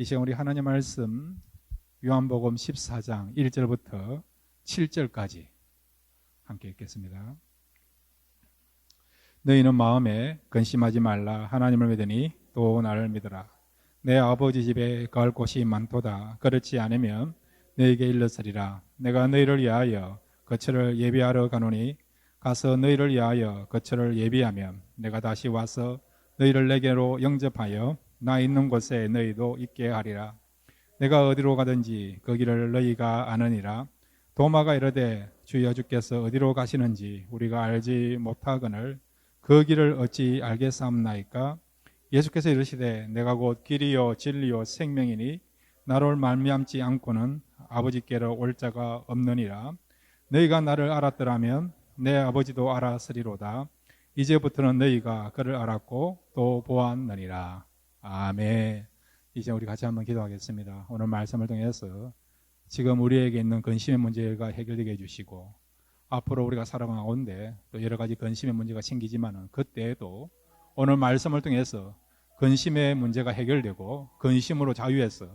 이 시간 우리 하나님 말씀 요한복음 14장 1절부터 7절까지 함께 읽겠습니다. 너희는 마음에 근심하지 말라. 하나님을 믿으니 또 나를 믿으라. 내 아버지 집에 갈 곳이 많도다. 그렇지 않으면 너희에게 일렀으리라. 내가 너희를 위하여 거처를 예비하러 가노니 가서 너희를 위하여 거처를 예비하면 내가 다시 와서 너희를 내게로 영접하여 나 있는 곳에 너희도 있게 하리라. 내가 어디로 가든지 그 길을 너희가 아느니라. 도마가 이르되 주여 주께서 어디로 가시는지 우리가 알지 못하거늘 그 길을 어찌 알겠사옵나이까? 예수께서 이르시되 내가 곧 길이요 진리요 생명이니 나로 말미암지 않고는 아버지께로 올 자가 없느니라. 너희가 나를 알았더라면 내 아버지도 알았으리로다. 이제부터는 너희가 그를 알았고 또 보았느니라. 아멘. 이제 우리 같이 한번 기도하겠습니다. 오늘 말씀을 통해서 지금 우리에게 있는 근심의 문제가 해결되게 해주시고 앞으로 우리가 살아가는 가운데 또 여러 가지 근심의 문제가 생기지만 그때에도 오늘 말씀을 통해서 근심의 문제가 해결되고 근심으로 자유해서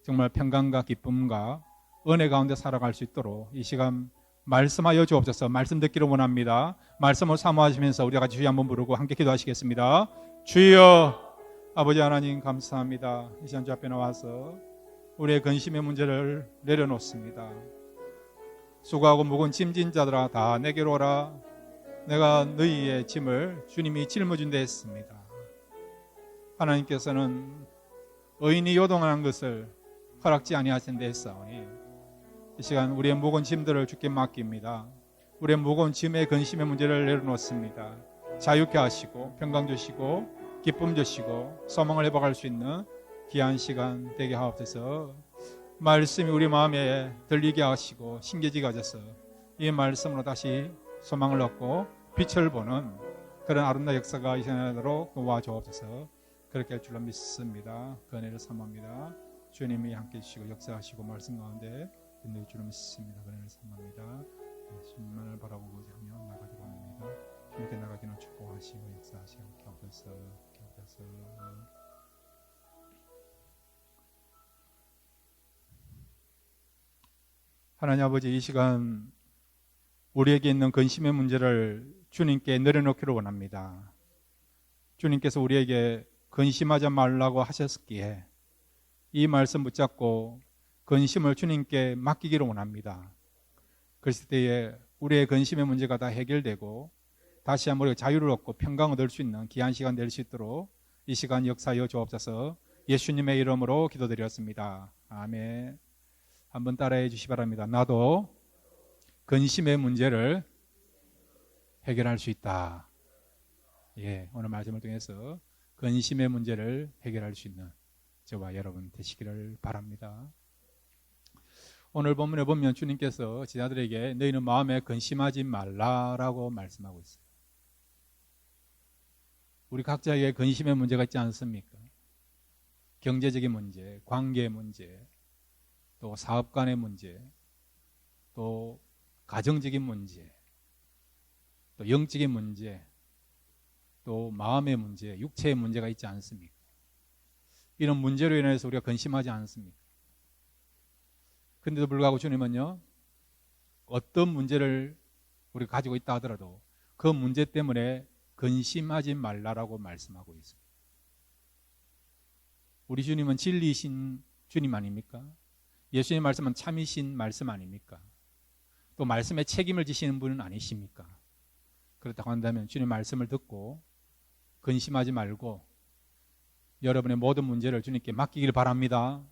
정말 평강과 기쁨과 은혜 가운데 살아갈 수 있도록 이 시간 말씀하여 주옵소서. 말씀 듣기를 원합니다. 말씀을 사모하시면서 우리가 같이 주여 한번 부르고 함께 기도하시겠습니다. 주여 아버지 하나님 감사합니다. 이 시간 주 앞에 나와서 우리의 근심의 문제를 내려놓습니다. 수고하고 무거운 짐진 자들아 다 내게로 오라. 내가 너희의 짐을 주님이 짊어준 데 했습니다. 하나님께서는 의인이 요동하는 것을 허락지 아니하신 데 했사오니 이 시간 우리의 무거운 짐들을 주께 맡깁니다. 우리의 무거운 짐의 근심의 문제를 내려놓습니다. 자유케 하시고 평강 주시고 기쁨 주시고 소망을 회복할 수 있는 귀한 시간 되게 하옵소서. 말씀이 우리 마음에 들리게 하시고 신겨지게 하셔서 이 말씀으로 다시 소망을 얻고 빛을 보는 그런 아름다운 역사가 일어나도록 도와주옵소서. 그렇게 할 줄로 믿습니다. 그 은혜를 사모합니다. 주님이 함께 해주시고 역사하시고 말씀 가운데 인도해 줄로 믿습니다. 그 은혜를 사모합니다. 예수님만을 바라보고 하며 나가기로 합니다. 주님께 나가기는 축복하시고 역사하시고 기억하소서. 하나님 아버지, 이 시간 우리에게 있는 근심의 문제를 주님께 내려놓기를 원합니다. 주님께서 우리에게 근심하지 말라고 하셨기에 이 말씀 붙잡고 근심을 주님께 맡기기를 원합니다. 그랬을 때에 우리의 근심의 문제가 다 해결되고 다시 한번 우리가 자유를 얻고 평강을 얻을 수 있는 귀한 시간 될 수 있도록 이 시간 역사하여 주옵소서. 예수님의 이름으로 기도드렸습니다. 아멘. 한번 따라해 주시기 바랍니다. 나도 근심의 문제를 해결할 수 있다. 예, 오늘 말씀을 통해서 근심의 문제를 해결할 수 있는 저와 여러분 되시기를 바랍니다. 오늘 본문에 보면 주님께서 제자들에게 너희는 마음에 근심하지 말라라고 말씀하고 있어요. 우리 각자에게 근심의 문제가 있지 않습니까? 경제적인 문제, 관계의 문제, 또 사업 간의 문제, 또 가정적인 문제, 또 영적인 문제, 또 마음의 문제, 육체의 문제가 있지 않습니까? 이런 문제로 인해서 우리가 근심하지 않습니까? 그런데도 불구하고 주님은요, 어떤 문제를 우리가 가지고 있다 하더라도 그 문제 때문에 근심하지 말라라고 말씀하고 있습니다. 우리 주님은 진리이신 주님 아닙니까? 예수님의 말씀은 참이신 말씀 아닙니까? 또 말씀에 책임을 지시는 분은 아니십니까? 그렇다고 한다면 주님의 말씀을 듣고 근심하지 말고 여러분의 모든 문제를 주님께 맡기길 바랍니다.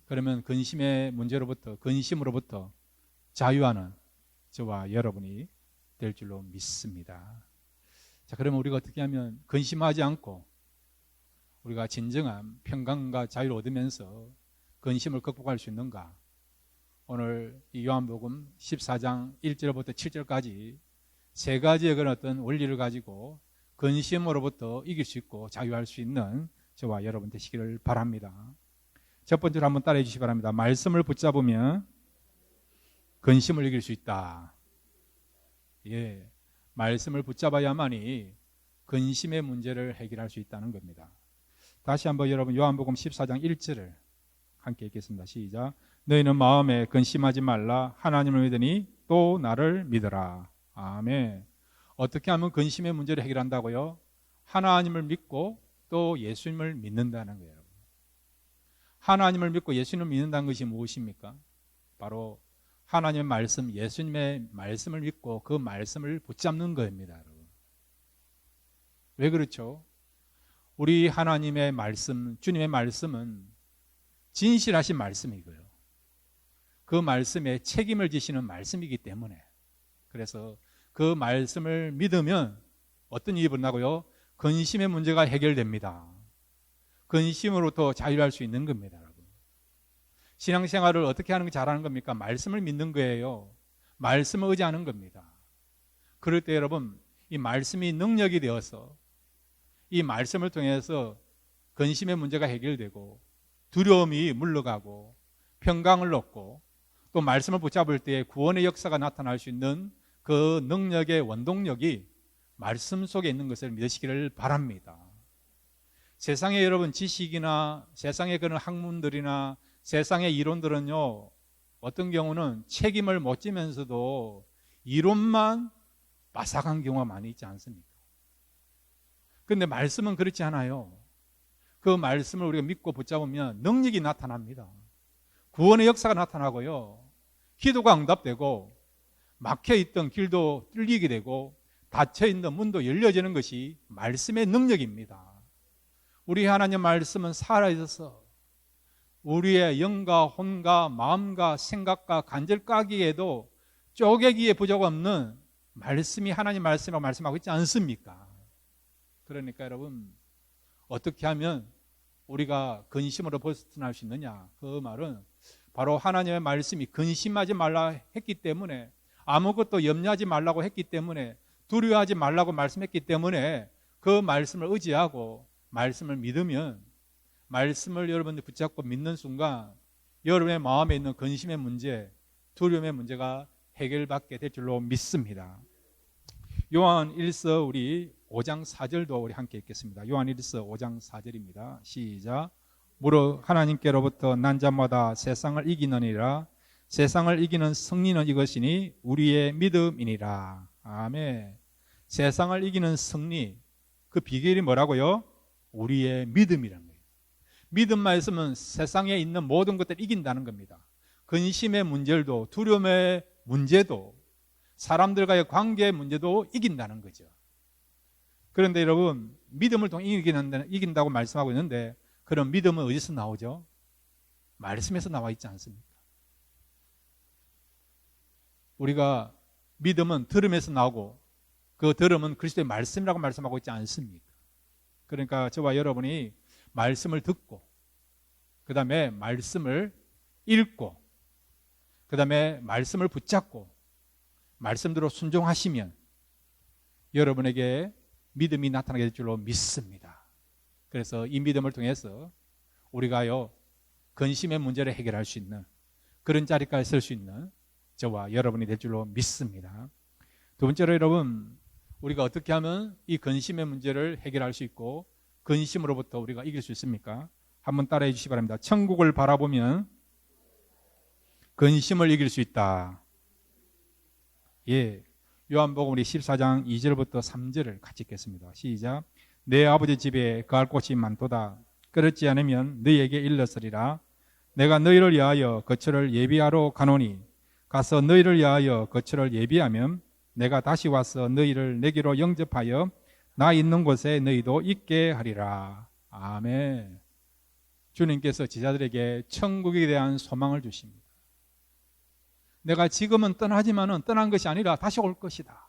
그러면 근심의 문제로부터, 근심으로부터 자유하는 저와 여러분이 될 줄로 믿습니다. 자, 그러면 우리가 어떻게 하면 근심하지 않고 우리가 진정한 평강과 자유를 얻으면서 근심을 극복할 수 있는가? 오늘 이 요한복음 14장 1절부터 7절까지 세 가지의 그런 어떤 원리를 가지고 근심으로부터 이길 수 있고 자유할 수 있는 저와 여러분 되시기를 바랍니다. 첫 번째로 한번 따라해 주시기 바랍니다. 말씀을 붙잡으면 근심을 이길 수 있다. 예, 말씀을 붙잡아야만이 근심의 문제를 해결할 수 있다는 겁니다. 다시 한번 여러분 요한복음 14장 1절을 함께 읽겠습니다. 시작. 너희는 마음에 근심하지 말라. 하나님을 믿으니 또 나를 믿어라. 아멘. 어떻게 하면 근심의 문제를 해결한다고요? 하나님을 믿고 또 예수님을 믿는다는 거예요. 하나님을 믿고 예수님을 믿는다는 것이 무엇입니까? 바로 하나님의 말씀, 예수님의 말씀을 믿고 그 말씀을 붙잡는 겁니다. 여러분. 왜 그렇죠? 우리 하나님의 말씀, 주님의 말씀은 진실하신 말씀이고요. 그 말씀에 책임을 지시는 말씀이기 때문에, 그래서 그 말씀을 믿으면 어떤 일이 일어나고요? 근심의 문제가 해결됩니다. 근심으로부터 자유할 수 있는 겁니다. 여러분. 신앙생활을 어떻게 하는 게 잘하는 겁니까? 말씀을 믿는 거예요. 말씀을 의지하는 겁니다. 그럴 때 여러분, 이 말씀이 능력이 되어서 이 말씀을 통해서 근심의 문제가 해결되고 두려움이 물러가고 평강을 얻고 또 말씀을 붙잡을 때 구원의 역사가 나타날 수 있는 그 능력의 원동력이 말씀 속에 있는 것을 믿으시기를 바랍니다. 세상에 여러분 지식이나 세상의 그런 학문들이나 세상의 이론들은요, 어떤 경우는 책임을 못 지면서도 이론만 빠삭한 경우가 많이 있지 않습니까? 그런데 말씀은 그렇지 않아요. 그 말씀을 우리가 믿고 붙잡으면 능력이 나타납니다. 구원의 역사가 나타나고요, 기도가 응답되고 막혀있던 길도 뚫리게 되고 닫혀있는 문도 열려지는 것이 말씀의 능력입니다. 우리 하나님 말씀은 살아있어서 우리의 영과 혼과 마음과 생각과 간절까기에도 쪼개기에 부족 없는 말씀이 하나님 말씀이라고 말씀하고 있지 않습니까? 그러니까 여러분, 어떻게 하면 우리가 근심으로 벗어날 수 있느냐? 그 말은 바로 하나님의 말씀이 근심하지 말라 했기 때문에, 아무것도 염려하지 말라고 했기 때문에, 두려워하지 말라고 말씀했기 때문에 그 말씀을 의지하고 말씀을 믿으면, 말씀을 여러분들 붙잡고 믿는 순간 여러분의 마음에 있는 근심의 문제, 두려움의 문제가 해결받게 될 줄로 믿습니다. 요한 1서 우리 5장 4절도 우리 함께 읽겠습니다. 요한 1서 5장 4절입니다. 시작. 무릇 하나님께로부터 난 자마다 세상을 이기느니라. 세상을 이기는 승리는 이것이니 우리의 믿음이니라. 아멘. 세상을 이기는 승리, 그 비결이 뭐라고요? 우리의 믿음이라는 거예요. 믿음만 있으면 세상에 있는 모든 것들을 이긴다는 겁니다. 근심의 문제도, 두려움의 문제도, 사람들과의 관계의 문제도 이긴다는 거죠. 그런데 여러분, 믿음을 통해 이긴다고 말씀하고 있는데, 그런 믿음은 어디서 나오죠? 말씀에서 나와 있지 않습니까? 우리가 믿음은 들음에서 나오고 그 들음은 그리스도의 말씀이라고 말씀하고 있지 않습니까? 그러니까 저와 여러분이 말씀을 듣고, 그 다음에 말씀을 읽고, 그 다음에 말씀을 붙잡고 말씀대로 순종하시면 여러분에게 믿음이 나타나게 될 줄로 믿습니다. 그래서 이 믿음을 통해서 우리가요, 근심의 문제를 해결할 수 있는 그런 자리까지 설 수 있는 저와 여러분이 될 줄로 믿습니다. 두 번째로 여러분, 우리가 어떻게 하면 이 근심의 문제를 해결할 수 있고 근심으로부터 우리가 이길 수 있습니까? 한번 따라해 주시기 바랍니다. 천국을 바라보면 근심을 이길 수 있다. 예, 요한복음 우리 14장 2절부터 3절을 같이 읽겠습니다. 시작. 내 아버지 집에 거할 곳이 많도다. 그렇지 않으면 너희에게 일렀으리라. 내가 너희를 위하여 거처를 예비하러 가노니 가서 너희를 위하여 거처를 예비하면 내가 다시 와서 너희를 내게로 영접하여 나 있는 곳에 너희도 있게 하리라. 아멘. 주님께서 제자들에게 천국에 대한 소망을 주십니다. 내가 지금은 떠나지만은 떠난 것이 아니라 다시 올 것이다.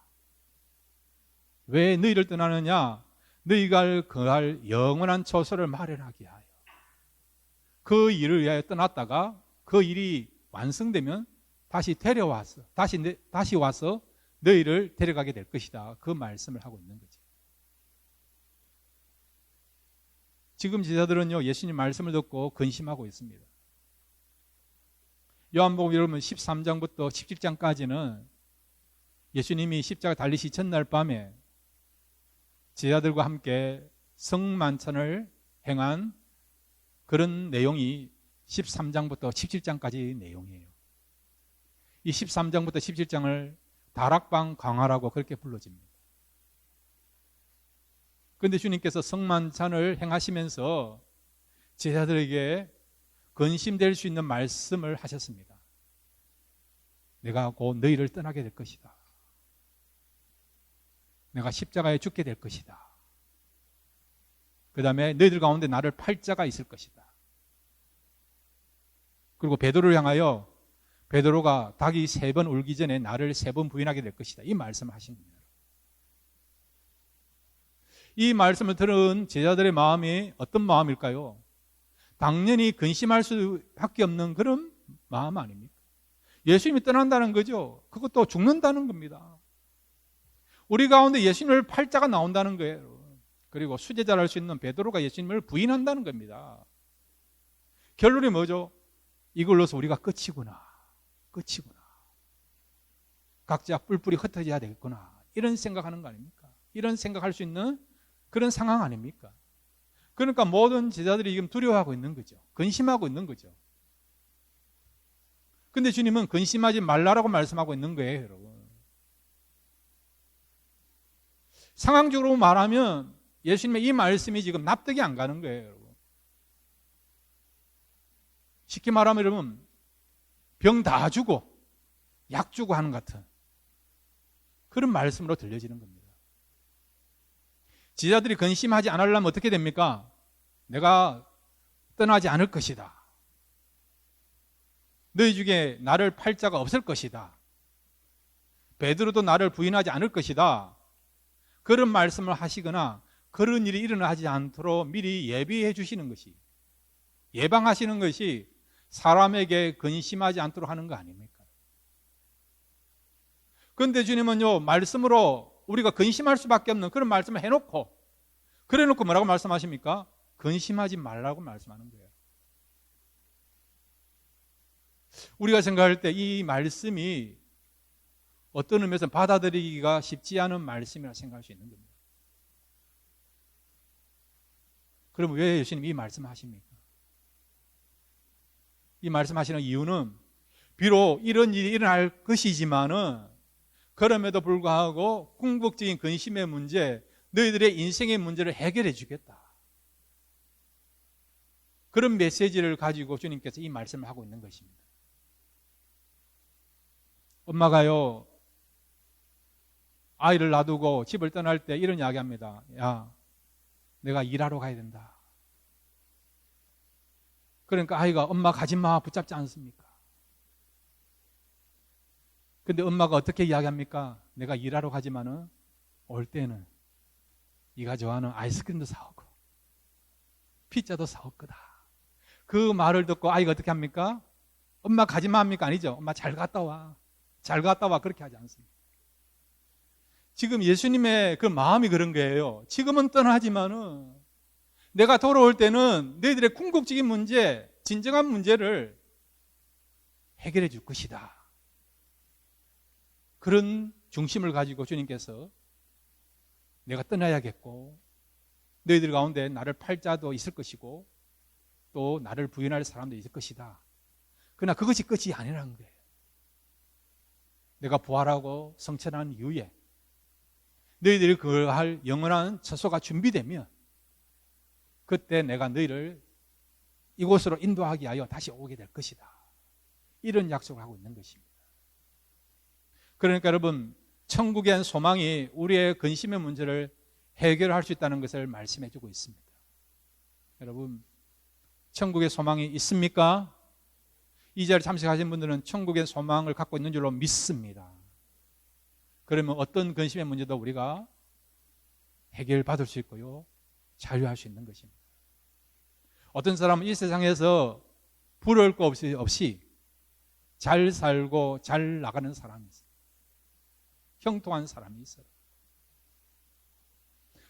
왜 너희를 떠나느냐? 너희가 거할 영원한 처소를 마련하게 하여. 그 일을 위하여 떠났다가 그 일이 완성되면 다시 데려와서 다시 와서 너희를 데려가게 될 것이다. 그 말씀을 하고 있는 거죠. 지금 제자들은요, 예수님 말씀을 듣고 근심하고 있습니다. 요한복음 여러분 13장부터 17장까지는 예수님이 십자가 달리시 첫날 밤에 제자들과 함께 성만찬을 행한 그런 내용이 13장부터 17장까지 내용이에요. 이 13장부터 17장을 다락방 강화라고 그렇게 불러집니다. 그런데 주님께서 성만찬을 행하시면서 제자들에게 근심될 수 있는 말씀을 하셨습니다. 내가 곧 너희를 떠나게 될 것이다. 내가 십자가에 죽게 될 것이다. 그 다음에 너희들 가운데 나를 팔 자가 있을 것이다. 그리고 베드로를 향하여 베드로가 닭이 3번 울기 전에 나를 3번 부인하게 될 것이다. 이 말씀을 하신 겁니다. 이 말씀을 들은 제자들의 마음이 어떤 마음일까요? 당연히 근심할 수밖에 없는 그런 마음 아닙니까? 예수님이 떠난다는 거죠. 그것도 죽는다는 겁니다. 우리 가운데 예수님을 팔자가 나온다는 거예요. 그리고 수제자를 할 수 있는 베드로가 예수님을 부인한다는 겁니다. 결론이 뭐죠? 이걸로서 우리가 끝이구나. 각자 뿔뿔이 흩어져야 되겠구나. 이런 생각하는 거 아닙니까? 이런 생각할 수 있는 그런 상황 아닙니까? 그러니까 모든 제자들이 지금 두려워하고 있는 거죠. 근심하고 있는 거죠. 근데 주님은 근심하지 말라라고 말씀하고 있는 거예요, 여러분. 상황적으로 말하면 예수님의 이 말씀이 지금 납득이 안 가는 거예요, 여러분. 쉽게 말하면 여러분, 병 다 주고 약 주고 하는 것 같은 그런 말씀으로 들려지는 겁니다. 제자들이 근심하지 않으려면 어떻게 됩니까? 내가 떠나지 않을 것이다. 너희 중에 나를 팔 자가 없을 것이다. 베드로도 나를 부인하지 않을 것이다. 그런 말씀을 하시거나 그런 일이 일어나지 않도록 미리 예비해 주시는 것이, 예방하시는 것이 사람에게 근심하지 않도록 하는 거 아닙니까? 그런데 주님은요, 말씀으로 우리가 근심할 수밖에 없는 그런 말씀을 해놓고, 그래놓고 뭐라고 말씀하십니까? 근심하지 말라고 말씀하는 거예요. 우리가 생각할 때 이 말씀이 어떤 의미에서 받아들이기가 쉽지 않은 말씀이라 생각할 수 있는 겁니다. 그럼 왜 예수님이 이 말씀을 하십니까? 이 말씀하시는 이유는 비록 이런 일이 일어날 것이지만은 그럼에도 불구하고 궁극적인 근심의 문제, 너희들의 인생의 문제를 해결해 주겠다. 그런 메시지를 가지고 주님께서 이 말씀을 하고 있는 것입니다. 엄마가요, 아이를 놔두고 집을 떠날 때 이런 이야기 합니다. 야, 내가 일하러 가야 된다. 그러니까 아이가 엄마 가지마 붙잡지 않습니까? 근데 엄마가 어떻게 이야기합니까? 내가 일하러 가지만은 올 때는 네가 좋아하는 아이스크림도 사오고 피자도 사올 거다. 그 말을 듣고 아이가 어떻게 합니까? 엄마 가지마 합니까? 아니죠. 엄마 잘 갔다 와. 잘 갔다 와. 그렇게 하지 않습니다. 지금 예수님의 그 마음이 그런 거예요. 지금은 떠나지만은 내가 돌아올 때는 너희들의 궁극적인 문제, 진정한 문제를 해결해 줄 것이다. 그런 중심을 가지고 주님께서 내가 떠나야겠고 너희들 가운데 나를 팔 자도 있을 것이고 또 나를 부인할 사람도 있을 것이다. 그러나 그것이 끝이 아니라는 거예요. 내가 부활하고 성천한 이후에 너희들이 그걸 할 영원한 처소가 준비되면 그때 내가 너희를 이곳으로 인도하기 위하여 다시 오게 될 것이다. 이런 약속을 하고 있는 것입니다. 그러니까 여러분, 천국의 소망이 우리의 근심의 문제를 해결할 수 있다는 것을 말씀해 주고 있습니다. 여러분, 천국의 소망이 있습니까? 이 자리에 참석하신 분들은 천국의 소망을 갖고 있는 줄로 믿습니다. 그러면 어떤 근심의 문제도 우리가 해결받을 수 있고요, 자유할 수 있는 것입니다. 어떤 사람은 이 세상에서 부러울 거 없이 잘 살고 잘 나가는 사람이 있어요. 형통한 사람이 있어요.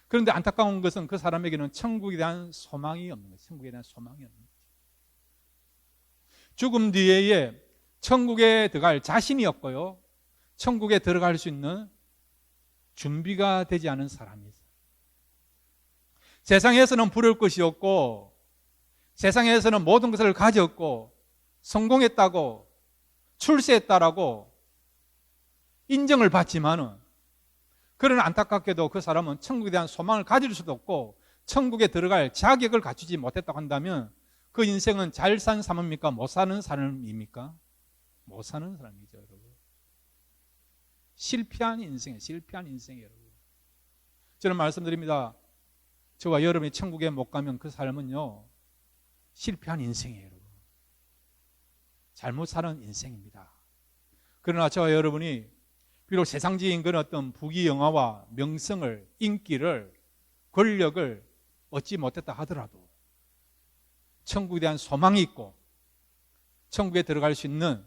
그런데 안타까운 것은 그 사람에게는 천국에 대한 소망이 없는 거예요. 천국에 대한 소망이 없는 거예요. 죽음 뒤에 천국에 들어갈 자신이 없고요, 천국에 들어갈 수 있는 준비가 되지 않은 사람이 있어요. 세상에서는 부러울 것이 없고 세상에서는 모든 것을 가졌고 성공했다고 출세했다라고 인정을 받지만은, 그러나 안타깝게도 그 사람은 천국에 대한 소망을 가질 수도 없고 천국에 들어갈 자격을 갖추지 못했다고 한다면 그 인생은 잘 산 삶입니까? 못 사는 삶입니까? 못 사는 사람이죠, 여러분. 실패한 인생이에요. 실패한 인생이에요, 여러분. 저는 말씀드립니다. 저와 여러분이 천국에 못 가면 그 삶은요, 실패한 인생이에요, 여러분. 잘못 사는 인생입니다. 그러나 저와 여러분이 비록 세상적인 그런 어떤 부귀영화와 명성을, 인기를, 권력을 얻지 못했다 하더라도 천국에 대한 소망이 있고 천국에 들어갈 수 있는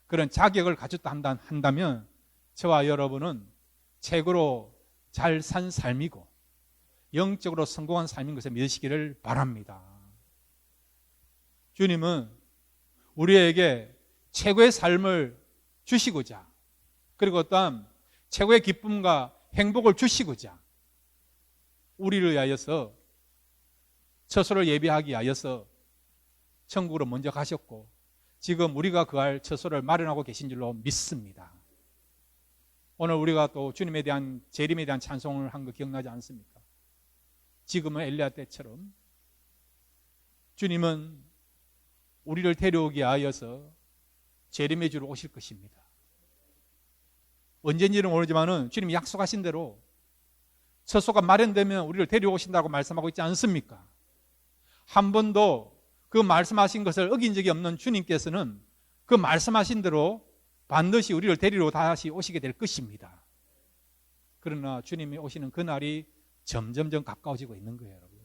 그런 자격을 가졌다 한다면 저와 여러분은 최고로 잘 산 삶이고 영적으로 성공한 삶인 것을 믿으시기를 바랍니다. 주님은 우리에게 최고의 삶을 주시고자, 그리고 어떠한 최고의 기쁨과 행복을 주시고자 우리를 위하여서 처소를 예비하기 위하여서 천국으로 먼저 가셨고 지금 우리가 그할 처소를 마련하고 계신 줄로 믿습니다. 오늘 우리가 또 주님에 대한, 재림에 대한 찬송을 한 거 기억나지 않습니까? 지금은 엘리야 때처럼 주님은 우리를 데려오기 위하여서 재림의 주로 오실 것입니다. 언제인지는 모르지만은 주님이 약속하신 대로 처소가 마련되면 우리를 데려오신다고 말씀하고 있지 않습니까? 한 번도 그 말씀하신 것을 어긴 적이 없는 주님께서는 그 말씀하신 대로 반드시 우리를 데리러 다시 오시게 될 것입니다. 그러나 주님이 오시는 그날이 점점점 가까워지고 있는 거예요, 여러분.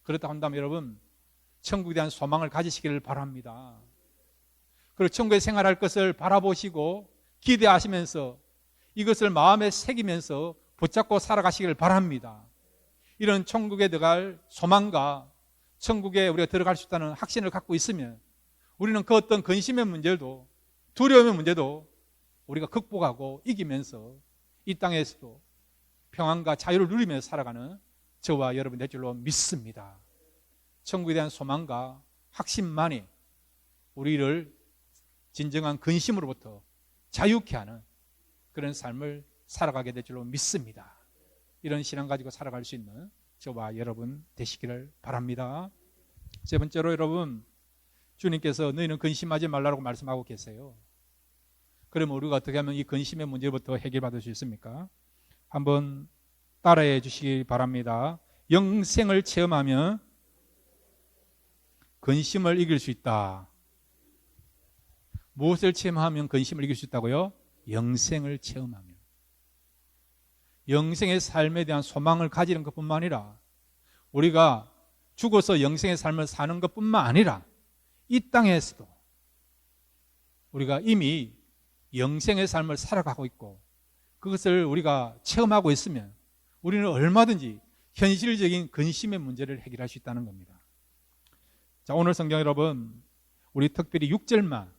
그렇다고 한다면 여러분, 천국에 대한 소망을 가지시기를 바랍니다. 그리고 천국에 생활할 것을 바라보시고 기대하시면서 이것을 마음에 새기면서 붙잡고 살아가시기를 바랍니다. 이런 천국에 들어갈 소망과 천국에 우리가 들어갈 수 있다는 확신을 갖고 있으면 우리는 그 어떤 근심의 문제도 두려움의 문제도 우리가 극복하고 이기면서 이 땅에서도 평안과 자유를 누리면서 살아가는 저와 여러분 될 줄로 믿습니다. 천국에 대한 소망과 확신만이 우리를 진정한 근심으로부터 자유케 하는 그런 삶을 살아가게 될 줄로 믿습니다. 이런 신앙 가지고 살아갈 수 있는 저와 여러분 되시기를 바랍니다. 세 번째로 여러분, 주님께서 너희는 근심하지 말라고 말씀하고 계세요. 그러면 우리가 어떻게 하면 이 근심의 문제부터 해결받을 수 있습니까? 한번 따라해 주시기 바랍니다. 영생을 체험하면 근심을 이길 수 있다. 무엇을 체험하면 근심을 이길 수 있다고요? 영생을 체험하면. 영생의 삶에 대한 소망을 가지는 것뿐만 아니라 우리가 죽어서 영생의 삶을 사는 것뿐만 아니라 이 땅에서도 우리가 이미 영생의 삶을 살아가고 있고 그것을 우리가 체험하고 있으면 우리는 얼마든지 현실적인 근심의 문제를 해결할 수 있다는 겁니다. 자, 오늘 성경 여러분, 우리 특별히 6절만,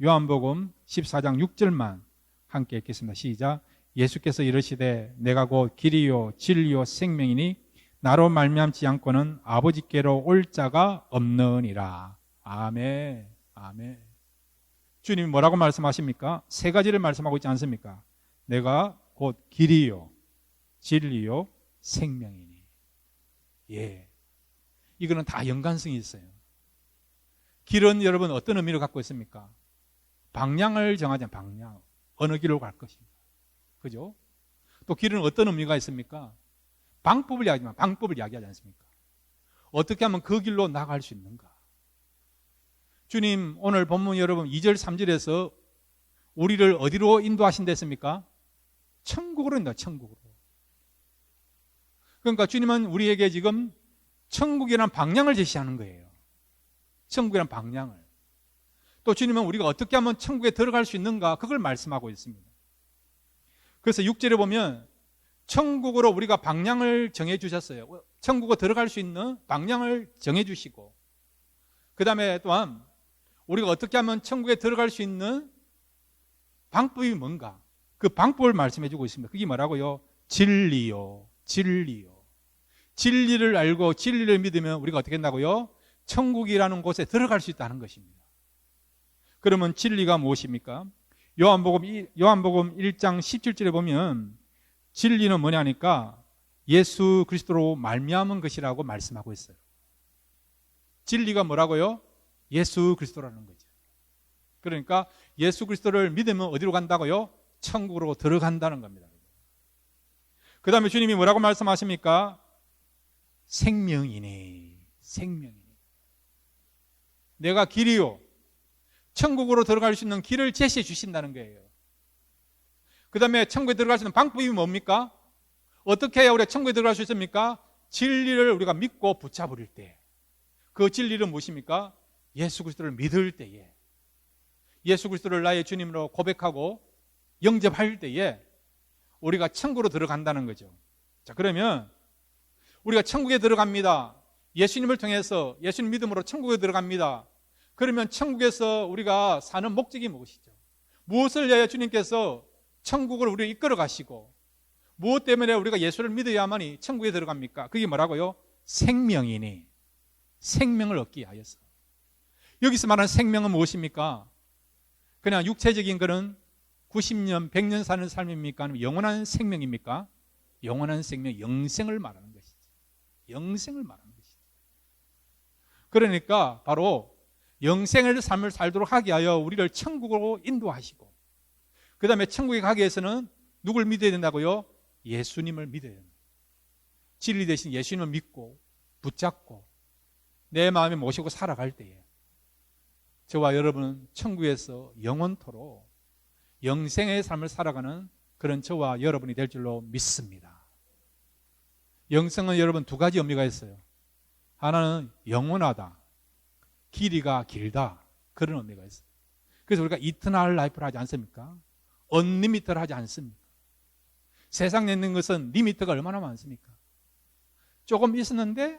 요한복음 14장 6절만 함께 읽겠습니다. 시작. 예수께서 이르시되 내가 곧 길이요 진리요 생명이니 나로 말미암지 않고는 아버지께로 올 자가 없느니라. 아멘. 아멘. 주님이 뭐라고 말씀하십니까? 세 가지를 말씀하고 있지 않습니까? 내가 곧 길이요 진리요 생명이니. 예, 이거는 다 연관성이 있어요. 길은 여러분 어떤 의미를 갖고 있습니까? 방향을 정하자. 방향, 어느 길로 갈 것인가, 그죠? 또 길은 어떤 의미가 있습니까? 방법을 이야기하지만 방법을 이야기하지 않습니까? 어떻게 하면 그 길로 나갈 수 있는가? 주님 오늘 본문 여러분 2절 3절에서 우리를 어디로 인도하신댔습니까? 천국으로 인도하, 천국으로. 그러니까 주님은 우리에게 지금 천국이라는 방향을 제시하는 거예요. 천국이라는 방향을. 또 주님은 우리가 어떻게 하면 천국에 들어갈 수 있는가, 그걸 말씀하고 있습니다. 그래서 6절에 보면 천국으로 우리가 방향을 정해 주셨어요. 천국으로 들어갈 수 있는 방향을 정해 주시고, 그 다음에 또한 우리가 어떻게 하면 천국에 들어갈 수 있는 방법이 뭔가, 그 방법을 말씀해 주고 있습니다. 그게 뭐라고요? 진리요. 진리요. 진리를 알고 진리를 믿으면 우리가 어떻게 된다고요? 천국이라는 곳에 들어갈 수 있다는 것입니다. 그러면 진리가 무엇입니까? 요한복음 1장 17절에 보면 진리는 뭐냐니까 예수 그리스도로 말미암은 것이라고 말씀하고 있어요. 진리가 뭐라고요? 예수 그리스도라는 거죠. 그러니까 예수 그리스도를 믿으면 어디로 간다고요? 천국으로 들어간다는 겁니다. 그 다음에 주님이 뭐라고 말씀하십니까? 생명이니. 내가 길이요. 천국으로 들어갈 수 있는 길을 제시해 주신다는 거예요. 그 다음에 천국에 들어갈 수 있는 방법이 뭡니까? 어떻게 해야 우리가 천국에 들어갈 수 있습니까? 진리를 우리가 믿고 붙잡을 때. 그 진리는 무엇입니까? 예수 그리스도를 믿을 때에, 예수 그리스도를 나의 주님으로 고백하고 영접할 때에 우리가 천국으로 들어간다는 거죠. 자, 그러면 우리가 천국에 들어갑니다. 예수님을 통해서 예수님 믿음으로 천국에 들어갑니다. 그러면 천국에서 우리가 사는 목적이 무엇이죠? 무엇을 위하여 주님께서 천국을 우리를 이끌어 가시고 무엇 때문에 우리가 예수를 믿어야만이 천국에 들어갑니까? 그게 뭐라고요? 생명이니. 생명을 얻기 위하여서. 여기서 말하는 생명은 무엇입니까? 그냥 육체적인 것은 90년, 100년 사는 삶입니까? 아니면 영원한 생명입니까? 영원한 생명, 영생을 말하는 것이죠. 영생을 말하는 것이죠. 그러니까 바로 영생의 삶을 살도록 하게 하여 우리를 천국으로 인도하시고, 그 다음에 천국에 가기 위해서는 누굴 믿어야 된다고요? 예수님을 믿어야 됩니다. 진리 대신 예수님을 믿고 붙잡고 내 마음에 모시고 살아갈 때에 저와 여러분은 천국에서 영원토록 영생의 삶을 살아가는 그런 저와 여러분이 될 줄로 믿습니다. 영생은 여러분 두 가지 의미가 있어요. 하나는 영원하다, 길이가 길다, 그런 의미가 있어요. 그래서 우리가 이터널 라이프를 하지 않습니까? 언리미트를 하지 않습니까? 세상에 있는 것은 리미트가 얼마나 많습니까? 조금 있었는데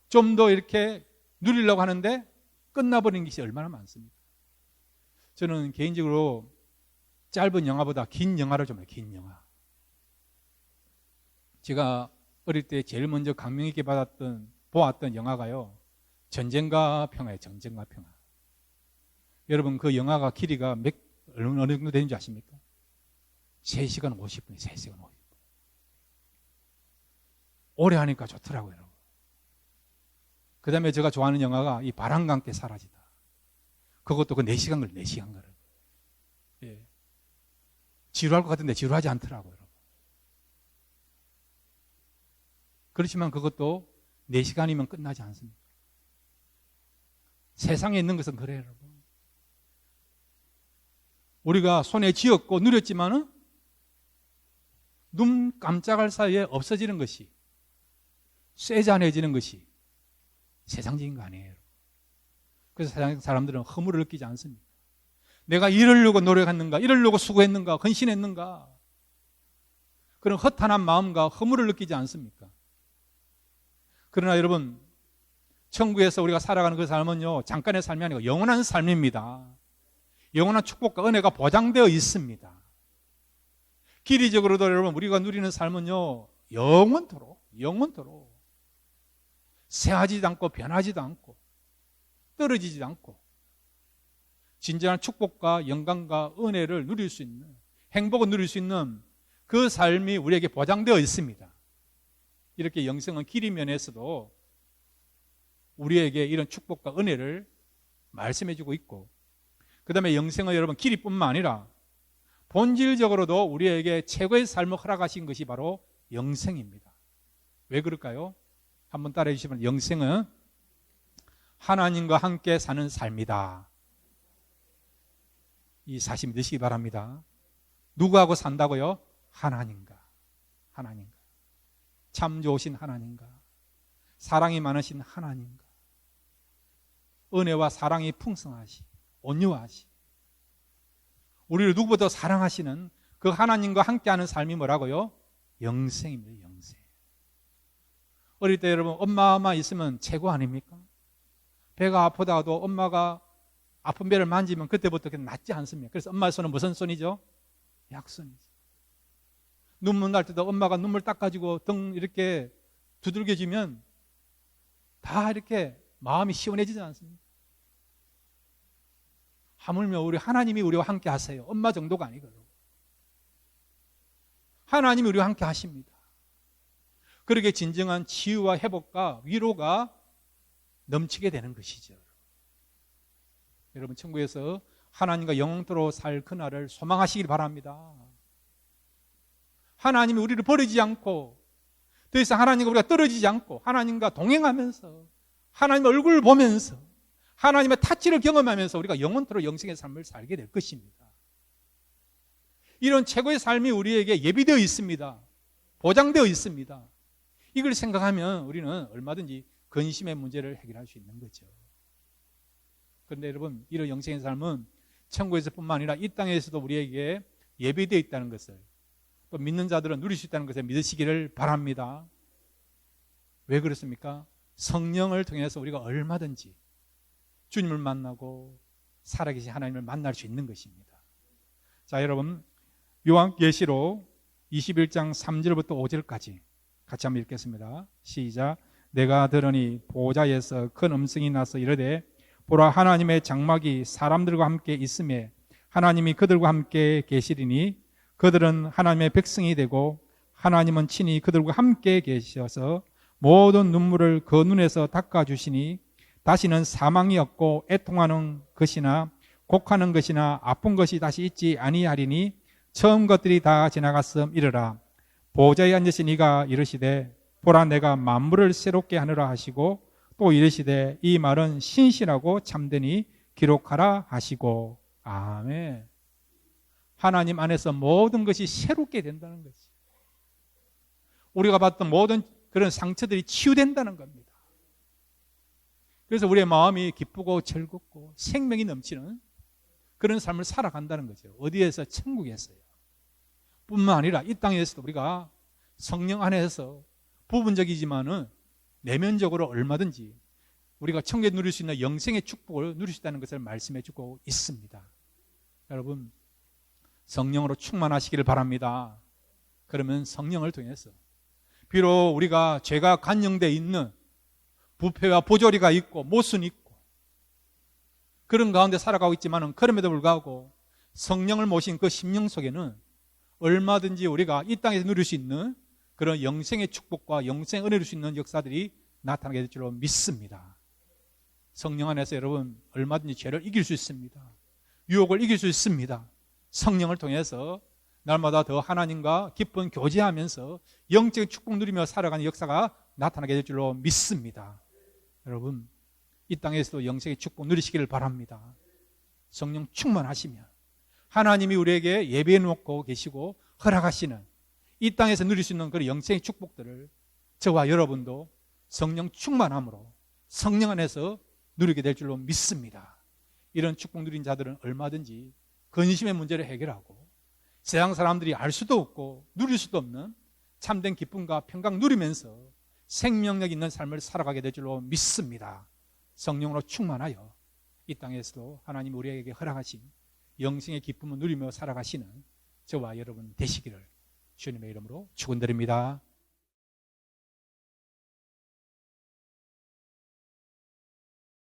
좀 더 이렇게 누리려고 하는데 끝나버린 것이 얼마나 많습니까? 저는 개인적으로 짧은 영화보다 긴 영화를 좀 해요. 긴 영화. 제가 어릴 때 제일 먼저 감명 있게 보았던 영화가요, 전쟁과 평화예요. 전쟁과 평화. 여러분 그 영화가 길이가 어느 정도 되는지 아십니까? 3시간 50분이에요. 3시간 50분. 오래 하니까 좋더라고요, 여러분. 그 다음에 제가 좋아하는 영화가 이 바람과 함께 사라지다. 그것도 그 4시간 걸 4시간 걸어요. 예. 지루할 것 같은데 지루하지 않더라고요, 여러분. 그렇지만 그것도 4시간이면 끝나지 않습니다. 세상에 있는 것은 그래요, 여러분. 우리가 손에 쥐었고 누렸지만은 눈 깜짝할 사이에 없어지는 것이, 쇠잔해지는 것이 세상적인 거 아니에요. 그래서 세상 사람들은 허물을 느끼지 않습니다. 내가 이러려고 노력했는가, 이러려고 수고했는가, 헌신했는가, 그런 허탄한 마음과 허물을 느끼지 않습니까? 그러나 여러분, 천국에서 우리가 살아가는 그 삶은요, 잠깐의 삶이 아니고 영원한 삶입니다. 영원한 축복과 은혜가 보장되어 있습니다. 길이적으로도 여러분 우리가 누리는 삶은요, 영원토록 새하지도 않고 변하지도 않고 떨어지지도 않고 진정한 축복과 영광과 은혜를 누릴 수 있는, 행복을 누릴 수 있는 그 삶이 우리에게 보장되어 있습니다. 이렇게 영생은 길이 면에서도 우리에게 이런 축복과 은혜를 말씀해주고 있고, 그 다음에 영생은 여러분 길이뿐만 아니라 본질적으로도 우리에게 최고의 삶을 허락하신 것이 바로 영생입니다. 왜 그럴까요? 한번 따라해 주시면, 영생은 하나님과 함께 사는 삶이다. 이 사실 믿으시기 바랍니다. 누구하고 산다고요? 하나님과. 참 좋으신 하나님과, 사랑이 많으신 하나님과, 은혜와 사랑이 풍성하시, 온유하시, 우리를 누구보다 사랑하시는 그 하나님과 함께하는 삶이 뭐라고요? 영생입니다. 영생. 어릴 때 여러분 엄마만 있으면 최고 아닙니까? 배가 아프다가도 엄마가 아픈 배를 만지면 그때부터 낫지 않습니까? 그래서 엄마의 손은 무슨 손이죠? 약손이죠. 눈물 날 때도 엄마가 눈물 닦아주고 등 이렇게 두들겨주면 다 이렇게 마음이 시원해지지 않습니까? 하물며 우리 하나님이 우리와 함께 하세요. 엄마 정도가 아니거든요. 하나님이 우리와 함께 하십니다. 그렇게 진정한 치유와 회복과 위로가 넘치게 되는 것이죠. 여러분, 천국에서 하나님과 영원토록 살 그날을 소망하시길 바랍니다. 하나님이 우리를 버리지 않고 더 이상 하나님과 우리가 떨어지지 않고 하나님과 동행하면서 하나님의 얼굴을 보면서 하나님의 타치를 경험하면서 우리가 영원토록 영생의 삶을 살게 될 것입니다. 이런 최고의 삶이 우리에게 예비되어 있습니다. 보장되어 있습니다. 이걸 생각하면 우리는 얼마든지 근심의 문제를 해결할 수 있는 거죠. 그런데 여러분, 이런 영생의 삶은 천국에서뿐만 아니라 이 땅에서도 우리에게 예비되어 있다는 것을, 또 믿는 자들은 누릴 수 있다는 것을 믿으시기를 바랍니다. 왜 그렇습니까? 성령을 통해서 우리가 얼마든지 주님을 만나고 살아계신 하나님을 만날 수 있는 것입니다. 자, 여러분, 요한계시록 21장 3절부터 5절까지 같이 한번 읽겠습니다. 시작. 내가 들으니 보좌에서 큰 음성이 나서 이르되 보라, 하나님의 장막이 사람들과 함께 있음에 하나님이 그들과 함께 계시리니 그들은 하나님의 백성이 되고 하나님은 친히 그들과 함께 계셔서 모든 눈물을 그 눈에서 닦아주시니 다시는 사망이 없고 애통하는 것이나 곡하는 것이나 아픈 것이 다시 있지 아니하리니 처음 것들이 다 지나갔음 이르라. 보좌에 앉으신 이가 이르시되 보라, 내가 만물을 새롭게 하느라 하시고 또 이르시되 이 말은 신실하고 참되니 기록하라 하시고. 아멘. 하나님 안에서 모든 것이 새롭게 된다는 거지. 우리가 봤던 모든 그런 상처들이 치유된다는 겁니다. 그래서 우리의 마음이 기쁘고 즐겁고 생명이 넘치는 그런 삶을 살아간다는 거죠. 어디에서? 천국에서요. 뿐만 아니라 이 땅에서도 우리가 성령 안에서 부분적이지만은 내면적으로 얼마든지 우리가 천국에 누릴 수 있는 영생의 축복을 누릴 수 있다는 것을 말씀해 주고 있습니다. 여러분, 성령으로 충만하시기를 바랍니다. 그러면 성령을 통해서 비록 우리가 죄가 간영되어 있는 부패와 보조리가 있고 모순이 있고 그런 가운데 살아가고 있지만은 그럼에도 불구하고 성령을 모신 그 심령 속에는 얼마든지 우리가 이 땅에서 누릴 수 있는 그런 영생의 축복과 영생의 은혜를 줄 수 있는 역사들이 나타나게 될 줄로 믿습니다. 성령 안에서 여러분 얼마든지 죄를 이길 수 있습니다. 유혹을 이길 수 있습니다. 성령을 통해서 날마다 더 하나님과 깊은 교제하면서 영적인 축복 누리며 살아가는 역사가 나타나게 될 줄로 믿습니다. 여러분, 이 땅에서도 영생의 축복 누리시기를 바랍니다. 성령 충만하시면 하나님이 우리에게 예배해 놓고 계시고 허락하시는 이 땅에서 누릴 수 있는 그런 영생의 축복들을 저와 여러분도 성령 충만함으로 성령 안에서 누리게 될 줄로 믿습니다. 이런 축복 누린 자들은 얼마든지 근심의 문제를 해결하고 세상 사람들이 알 수도 없고 누릴 수도 없는 참된 기쁨과 평강 누리면서 생명력 있는 삶을 살아가게 될 줄로 믿습니다. 성령으로 충만하여 이 땅에서도 하나님 우리에게 허락하신 영생의 기쁨을 누리며 살아가시는 저와 여러분 되시기를 주님의 이름으로 축원드립니다.